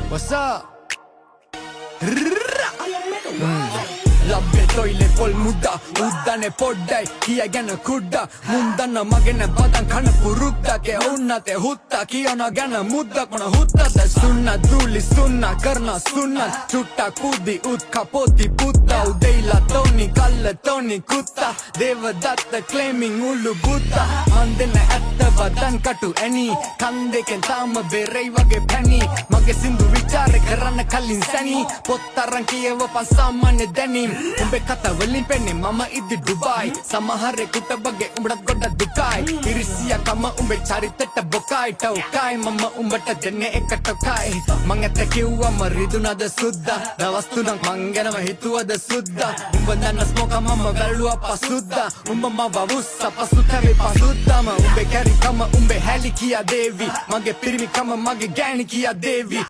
What's up? ලබ්බේ තොයිලේ පොල් මුද්දා උද්දනේ පොඩ්ඩයි කියගෙන කුඩ්ඩා මුන්දන්න මගෙන බදන් කන පුරුද්දගේ උන්නතේ හුත්තා කියන ගැන මුද්දක් මොන හුත්තද සුන්න දූලි සුන්න කරන සුන්න චුට්ටා කුදි උත් කපොති පුත්තා උදේලා තෝනි කල්ල තෝනි කුත්තා දේවදත්ත ක්ලේමින් උල්ලු බුත්තා මන් දෙන්න ඇත්ත බදන් කටු ඇනි කන් දෙකෙන් තාම බෙරයි වගේ පැණි මගේ සින්දු විචාරේ කරන්න කලින් සැනි පොත්තරන් කියවපන් සාමාන්‍ය දැනීම් උඹේ කතා වලින් පෙන්නේ මම ඉදි ඩුබායි සමහරෙකුට බගේ උඹට ගොඩක් දුකයි ඉරිසියා කම උඹේ චරිතට බොකයි ටෝකයි මම උඹට දෙන්නේ එක ටෝකයි මං ඇත්ත කිව්වම රිදුනද සුද්දා දවස් තුනක් මං ගැනම හිතුවද සුද්දා උඹ දන්න ස්මෝක මම වැළුවා පසුද්දා උඹ මව වුස්ස පසුතැවේ පසුද්දාම උඹේ කැරිකම උඹේ හැලි කියා දේවි මගේ පිරිමිකම මගේ ගෑණි කියා දේවි